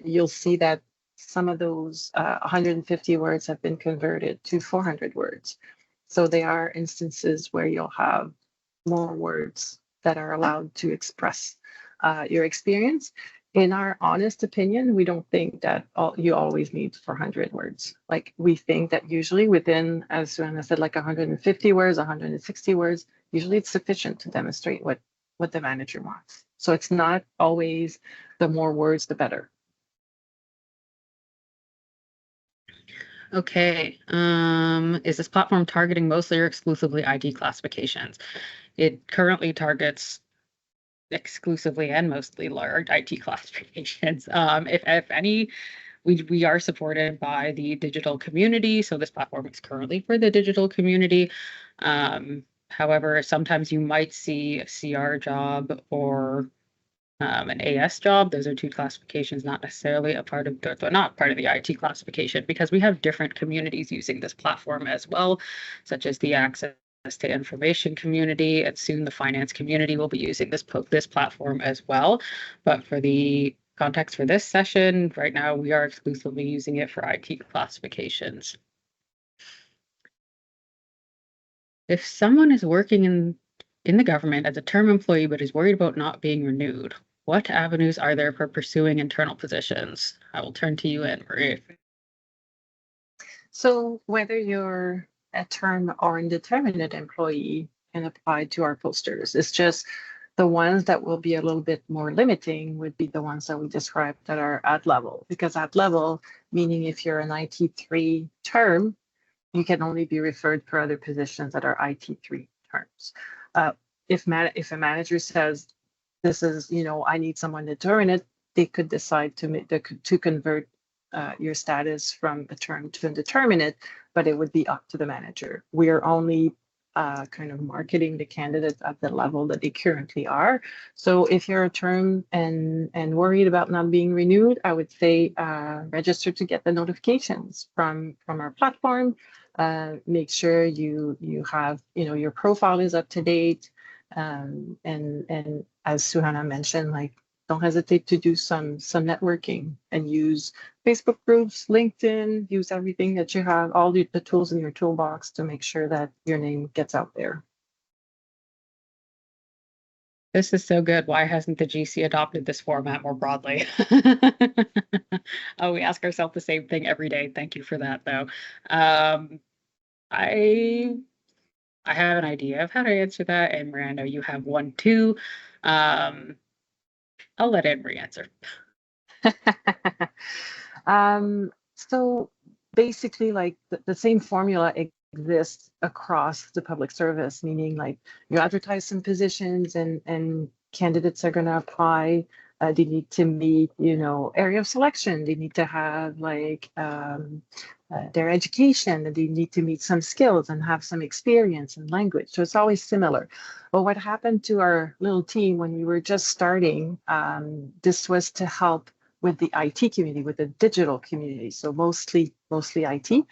you'll see that some of those 150 words have been converted to 400 words. So there are instances where you'll have more words that are allowed to express your experience. In our honest opinion, we don't think that you always need 400 words. Like we think that usually within, as Suanna said, like 150 words, 160 words, usually it's sufficient to demonstrate what the manager wants. So it's not always the more words, the better. Okay. Is this platform targeting mostly or exclusively IT classifications? It currently targets exclusively and mostly large IT classifications. If any, we are supported by the digital community. So this platform is currently for the digital community. However, sometimes you might see a CR job or an AS job. Those are two classifications, not necessarily a part of, they're not part of the IT classification, because we have different communities using this platform as well, such as the access to information community, and soon the finance community will be using this platform as well. But for the context for this session, right now we are exclusively using it for IT classifications. If someone is working in the government as a term employee but is worried about not being renewed, what avenues are there for pursuing internal positions? I will turn to you, Anne-Marie. So whether you're a term or indeterminate employee can apply to our posters. It's just the ones that will be a little bit more limiting would be the ones that we described that are at level, because at level, meaning if you're an IT3 term, you can only be referred for other positions that are IT3 terms. If a manager says, this is, I need someone determinate, they could decide to convert your status from a term to indeterminate, but it would be up to the manager. We are only kind of marketing the candidates at the level that they currently are. So if you're a term and worried about not being renewed, I would say register to get the notifications from our platform. Make sure you have, your profile is up to date. And as Suhana mentioned, like, don't hesitate to do some networking and use Facebook groups, LinkedIn, use everything that you have, all the tools in your toolbox to make sure that your name gets out there. This is so good. Why hasn't the GC adopted this format more broadly? Oh, we ask ourselves the same thing every day. Thank you for that, though. I have an idea of how to answer that, and Miranda, you have one too. I'll let Anne-Marie answer. So basically, like the same formula exists across the public service, meaning like you advertise some positions and candidates are going to apply. They need to meet, area of selection. They need to have like their education, and they need to meet some skills and have some experience in language. So it's always similar. But what happened to our little team when we were just starting, this was to help with the IT community, with the digital community. So mostly IT.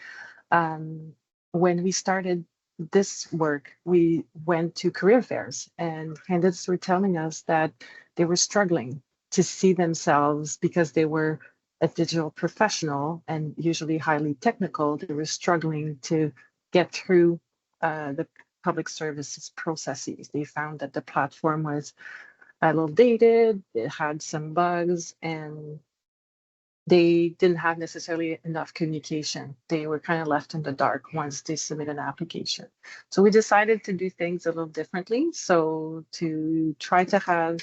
When we started this work, we went to career fairs, and candidates were telling us that they were struggling to see themselves because they were a digital professional and usually highly technical. They were struggling to get through the public services processes. They found that the platform was a little dated, it had some bugs, and they didn't have necessarily enough communication. They were kind of left in the dark once they submit an application. So we decided to do things a little differently. So to try to have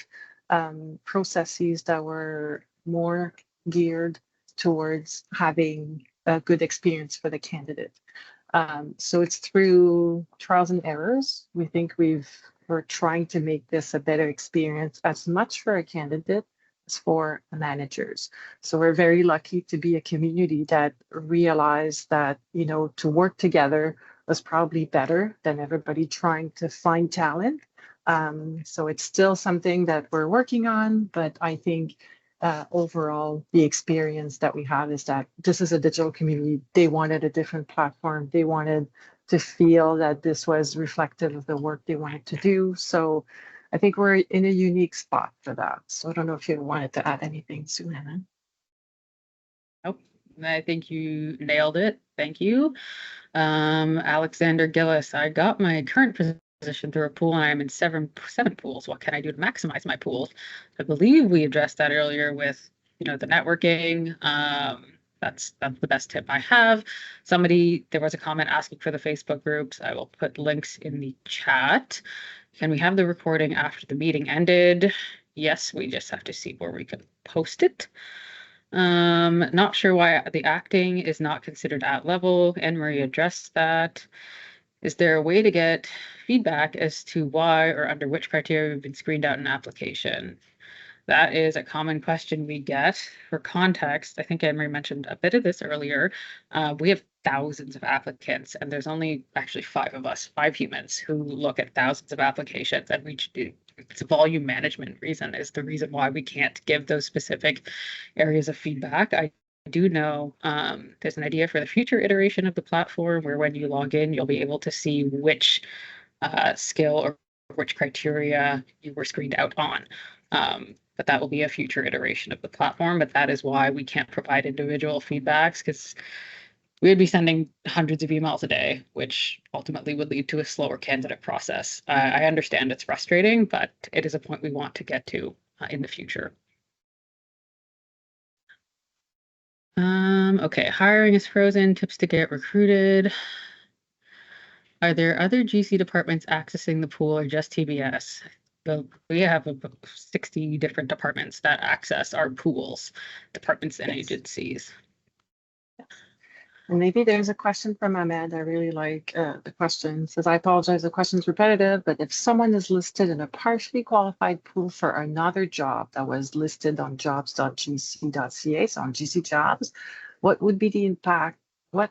processes that were more geared towards having a good experience for the candidate. So it's through trials and errors. We think we're trying to make this a better experience as much for a candidate as for managers. So we're very lucky to be a community that realized that, to work together was probably better than everybody trying to find talent. So it's still something that we're working on, but I think overall, the experience that we have is that this is a digital community. They wanted a different platform. They wanted to feel that this was reflective of the work they wanted to do. So I think we're in a unique spot for that. So I don't know if you wanted to add anything, Susanna. Nope. I think you nailed it. Thank you. Alexander Gillis, I got my current position through a pool and I'm in seven pools. What can I do to maximize my pools? I believe we addressed that earlier with, the networking. That's the best tip I have. There was a comment asking for the Facebook groups. I will put links in the chat. Can we have the recording after the meeting ended? Yes, we just have to see where we can post it. Not sure why the acting is not considered at level. Anne Marie addressed that. Is there a way to get feedback as to why or under which criteria we've been screened out in application? That is a common question we get. For context, I think Anne Marie mentioned a bit of this earlier. We have thousands of applicants, and there's only actually 5 of us, 5 humans, who look at thousands of applications, and it's a volume management reason is the reason why we can't give those specific areas of feedback. I do know there's an idea for the future iteration of the platform where when you log in, you'll be able to see which skill or which criteria you were screened out on. But that will be a future iteration of the platform. But that is why we can't provide individual feedbacks, because we would be sending hundreds of emails a day, which ultimately would lead to a slower candidate process. I understand it's frustrating, but it is a point we want to get to in the future. Okay, hiring is frozen. Tips to get recruited. Are there other GC departments accessing the pool or just TBS? We have 60 different departments that access our pools, departments and agencies. And maybe there's a question from Ahmed. I really like the question. It says, I apologize, the question's repetitive, but if someone is listed in a partially qualified pool for another job that was listed on jobs.gc.ca, so on GC jobs, what would be the impact? What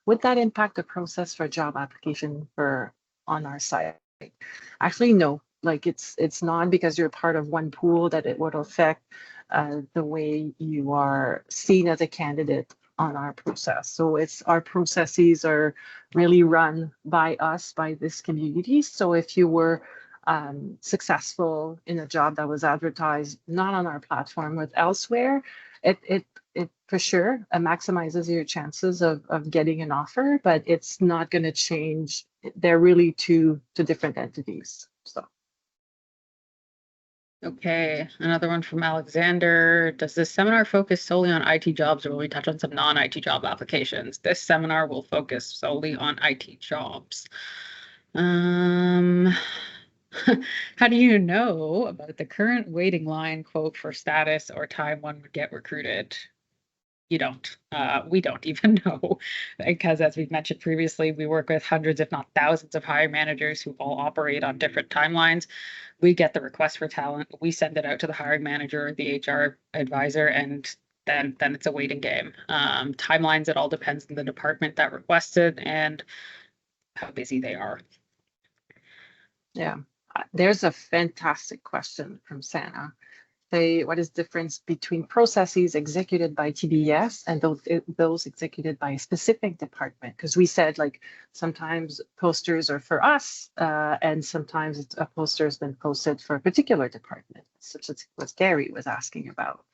would that impact the process for a job application on our site? Actually, no. Like it's not because you're part of one pool that it would affect the way you are seen as a candidate on our process. So our processes are really run by us, by this community. So if you were successful in a job that was advertised not on our platform but elsewhere, it for sure maximizes your chances of getting an offer, but it's not going to change. They're really two different entities. So. Okay, another one from Alexander. Does this seminar focus solely on IT jobs, or will we touch on some non-IT job applications? This seminar will focus solely on IT jobs. How do you know about the current waiting line quote for status or time one would get recruited? You don't. We don't even know, because as we've mentioned previously, we work with hundreds, if not thousands, of hiring managers who all operate on different timelines. We get the request for talent, we send it out to the hiring manager or the HR advisor, and then it's a waiting game. Timelines, it all depends on the department that requested and how busy they are. Yeah, there's a fantastic question from Sana. What is the difference between processes executed by TBS and those executed by a specific department? Because we said like sometimes posters are for us and sometimes a poster has been posted for a particular department, such as what Gary was asking about.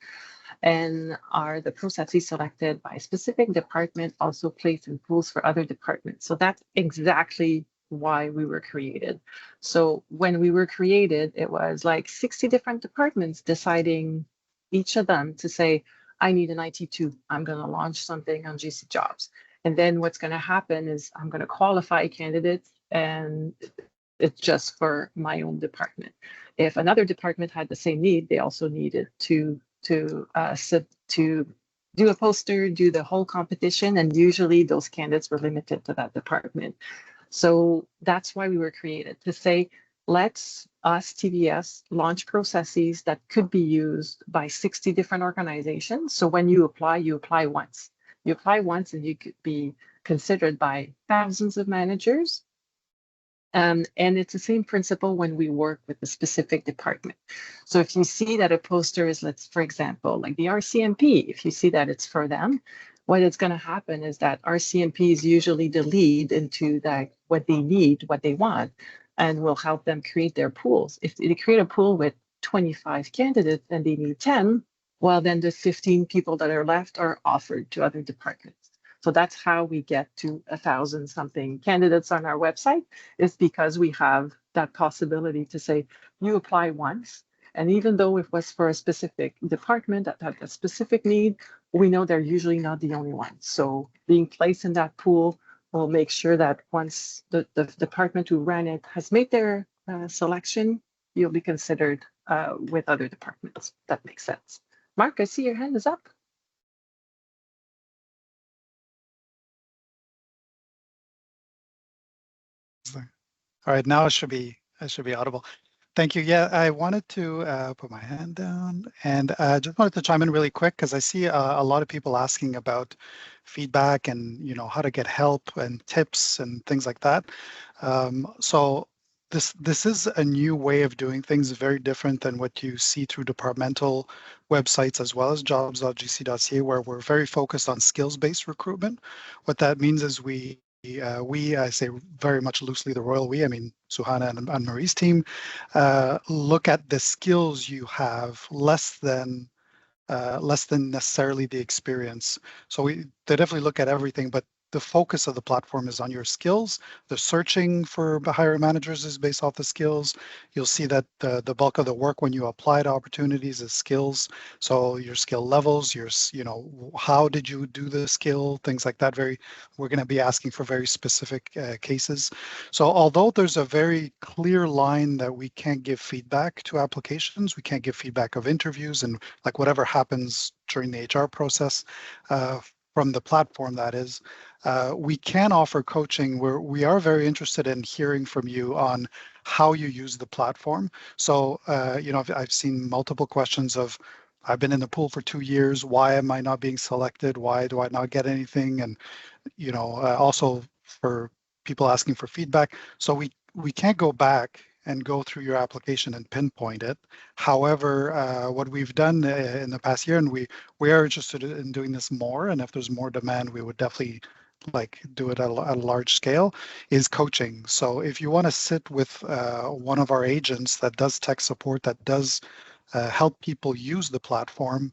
And are the processes selected by a specific department also placed in pools for other departments? So that's exactly why we were created. So when we were created, it was like 60 different departments deciding, each of them, to say, I need an IT2. I'm going to launch something on GC Jobs. And then what's going to happen is I'm going to qualify candidates, and it's just for my own department. If another department had the same need, they also needed to do a poster, do the whole competition, and usually those candidates were limited to that department. So that's why we were created, to say, let's us, TBS, launch processes that could be used by 60 different organizations. So when you apply once. You apply once and you could be considered by thousands of managers And it's the same principle when we work with a specific department. So if you see that a poster is, for example, like the RCMP, if you see that it's for them, what is going to happen is that RCMP is usually the lead into that what they need, what they want, and will help them create their pools. If they create a pool with 25 candidates and they need 10, well, then the 15 people that are left are offered to other departments. So that's how we get to 1,000 something candidates on our website, is because we have that possibility to say, you apply once. And even though it was for a specific department that had a specific need, we know they're usually not the only ones. So being placed in that pool will make sure that once the department who ran it has made their selection, you'll be considered with other departments. That makes sense. Mark, I see your hand is up. All right, now it should be audible. Thank you. Yeah, I wanted to put my hand down and just wanted to chime in really quick because I see a lot of people asking about feedback and how to get help and tips and things like that. So this is a new way of doing things, very different than what you see through departmental websites as well as jobs.gc.ca, where we're very focused on skills-based recruitment. What that means is I say very much loosely the royal we, I mean, Suhana and Marie's team, look at the skills you have less than necessarily the experience. So they definitely look at everything, but the focus of the platform is on your skills. The searching for hiring managers is based off the skills. You'll see that the bulk of the work when you apply to opportunities is skills. So your skill levels, how did you do the skill, things like that. We're going to be asking for very specific cases. So although there's a very clear line that we can't give feedback to applications, we can't give feedback of interviews and like whatever happens during the HR process from the platform, that is, we can offer coaching where we are very interested in hearing from you on how you use the platform. So, I've seen multiple questions of, I've been in the pool for 2 years. Why am I not being selected? Why do I not get anything? And, also for people asking for feedback. So we can't go back and go through your application and pinpoint it. However, what we've done in the past year, and we are interested in doing this more, and if there's more demand, we would definitely do it at a large scale, is coaching. So if you want to sit with one of our agents that does tech support, that does help people use the platform,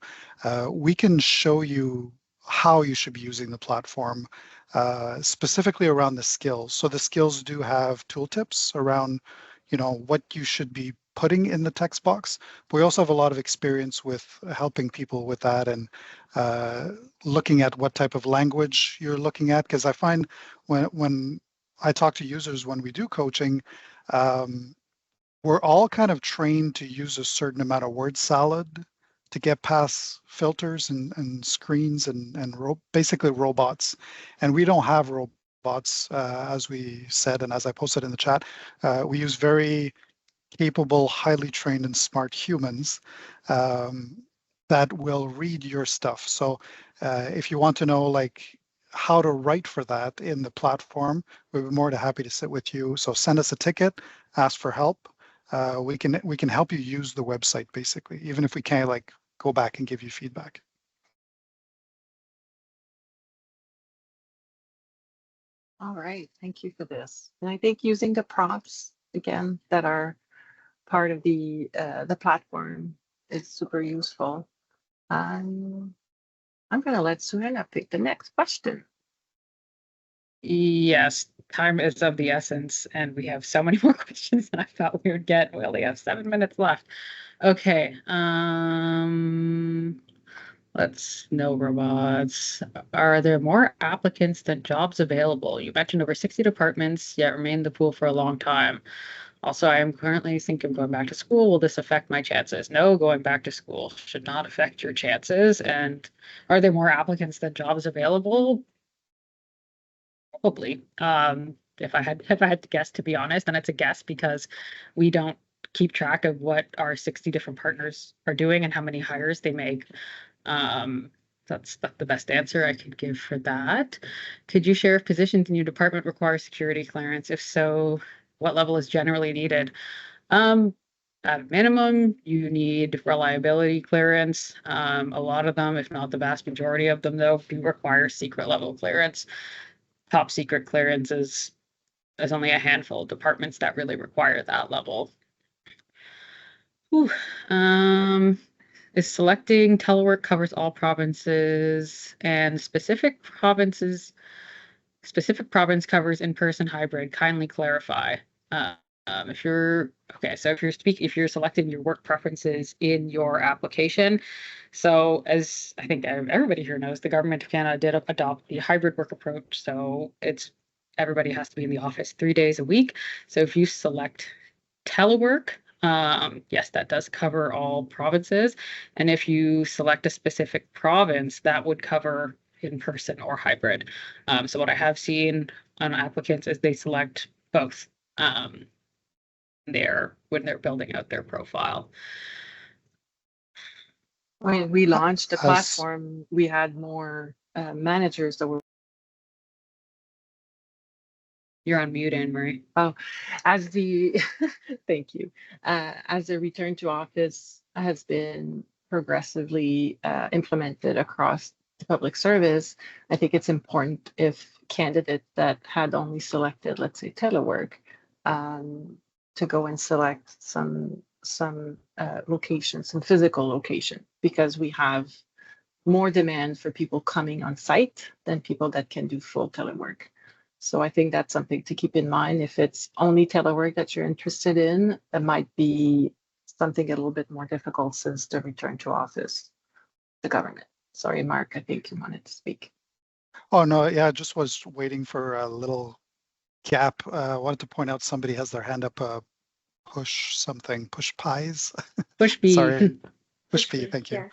we can show you how you should be using the platform, specifically around the skills. So the skills do have tooltips around what you should be putting in the text box. But we also have a lot of experience with helping people with that and looking at what type of language you're looking at. Because I find when I talk to users, when we do coaching, we're all kind of trained to use a certain amount of word salad to get past filters and screens and basically robots. And we don't have robots, as we said, and as I posted in the chat. We use very capable, highly trained and smart humans that will read your stuff. So if you want to know how to write for that in the platform, we'd be more than happy to sit with you. So send us a ticket, ask for help. We can help you use the website basically, even if we can't go back and give you feedback. All right, thank you for this. And I think using the prompts again that are part of the platform is super useful. I'm going to let Suhana pick the next question. Yes, time is of the essence, and we have so many more questions than I thought we would get. We only have 7 minutes left. Okay. No robots. Are there more applicants than jobs available? You mentioned over 60 departments, yet remain in the pool for a long time. Also, I am currently thinking of going back to school. Will this affect my chances? No, going back to school should not affect your chances. And are there more applicants than jobs available? Probably. If I had to guess, to be honest, and it's a guess because we don't keep track of what our 60 different partners are doing and how many hires they make. That's the best answer I could give for that. Could you share if positions in your department require security clearance? If so, what level is generally needed. At a minimum, you need reliability clearance. A lot of them, if not the vast majority of them, though, do require secret level clearance. Top secret clearance is there's only a handful of departments that really require that level. Whew. Is selecting telework covers all provinces and specific province covers in-person hybrid. Kindly clarify. If you're selecting your work preferences in your application. So as I think everybody here knows, the government of Canada did adopt the hybrid work approach. So everybody has to be in the office 3 days a week. So if you select telework, yes, that does cover all provinces. And if you select a specific province, that would cover in-person or hybrid. So what I have seen on applicants is they select both when they're building out their profile. When we launched the platform, we had more managers that were. You're on mute, Anne-Marie. Oh, thank you. As the return to office has been progressively implemented across the public service, I think it's important if candidates that had only selected, let's say, telework, to go and select some locations, some physical location, because we have more demand for people coming on site than people that can do full telework. So I think that's something to keep in mind. If it's only telework that you're interested in, it might be something a little bit more difficult since the return to office, the government. Sorry, Mark, I think you wanted to speak. Oh, no, yeah, I just was waiting for a little gap. I wanted to point out somebody has their hand up, push pies. Push B. Sorry, push B, thank you. Yeah.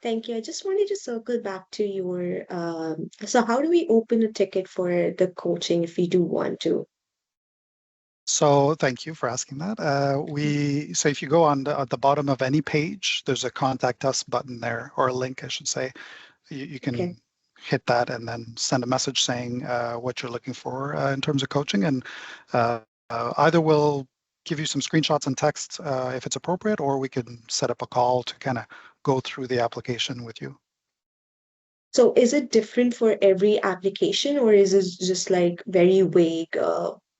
Thank you. I just wanted to circle back to your, so how do we open a ticket for the coaching if we do want to? So thank you for asking that. So if you go at the bottom of any page, there's a contact us button there, or a link, I should say. You can hit that and then send a message saying what you're looking for in terms of coaching, and either we'll give you some screenshots and text if it's appropriate, or we can set up a call to kind of go through the application with you. So is it different for every application, or is it just like very vague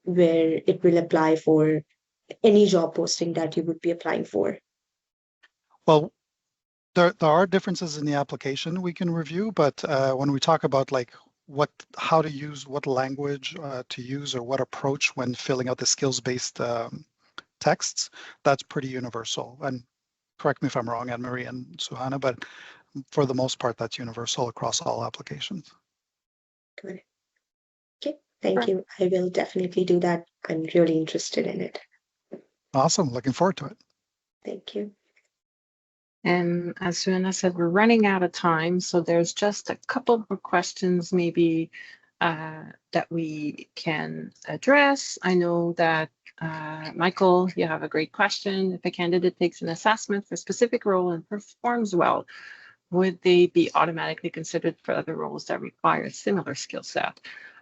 where it will apply for any job posting that you would be applying for? Well, there are differences in the application we can review, but when we talk about like how to use what language to use or what approach when filling out the skills-based texts, that's pretty universal. And correct me if I'm wrong, Anne-Marie and Suhana, but for the most part, that's universal across all applications. Good. Okay, thank you. I will definitely do that. I'm really interested in it. Awesome, looking forward to it. Thank you. And as Suhana said, we're running out of time, so there's just a couple more questions maybe that we can address. I know that Michael, you have a great question. If a candidate takes an assessment for a specific role and performs well, would they be automatically considered for other roles that require a similar skill set?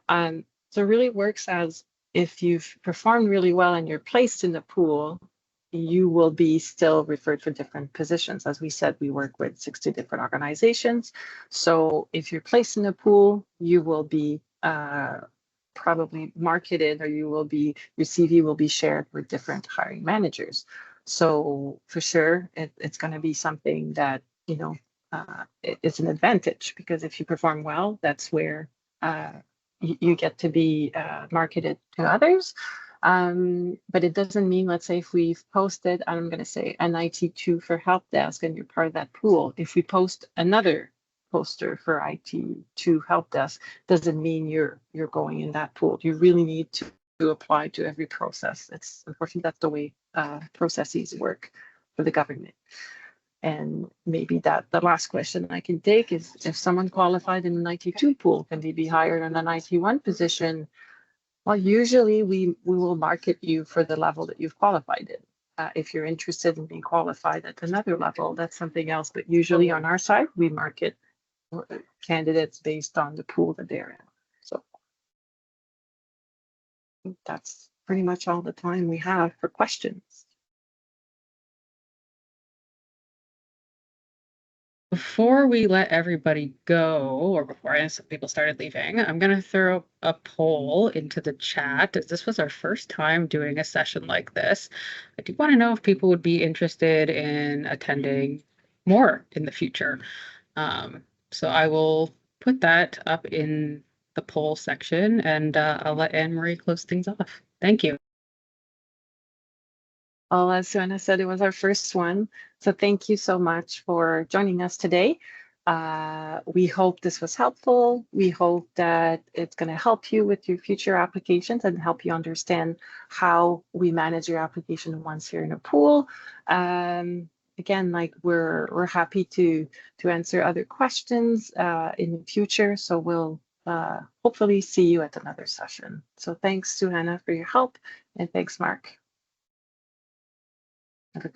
So it really works as if you've performed really well and you're placed in the pool, you will be still referred for different positions. As we said, we work with 60 different organizations. So if you're placed in a pool, you will be probably marketed, or your CV will be shared with different hiring managers. So for sure, it's going to be something that, it's an advantage, because if you perform well, that's where you get to be marketed to others. But it doesn't mean, let's say if we've posted, I'm going to say an IT2 for help desk and you're part of that pool, if we post another poster for IT2 help desk, doesn't mean you're going in that pool. You really need to apply to every process. It's unfortunately that's the way processes work for the government. And maybe the last question I can take is, if someone qualified in an IT2 pool, can they be hired in an IT1 position? Well, usually we will market you for the level that you've qualified in. If you're interested in being qualified at another level, that's something else. But usually on our side, we market candidates based on the pool that they're in. So that's pretty much all the time we have for questions. Before we let everybody go, or before some people started leaving, I'm going to throw a poll into the chat, as this was our first time doing a session like this. I do want to know if people would be interested in attending more in the future. So I will put that up in the poll section, and I'll let Anne-Marie close things off. Thank you. Well, as Suanna said, it was our first one. So thank you so much for joining us today. We hope this was helpful. We hope that it's going to help you with your future applications and help you understand how we manage your application once you're in a pool. Again, like we're happy to answer other questions in the future. So we'll hopefully see you at another session. So thanks, Suanna, for your help, and thanks, Mark.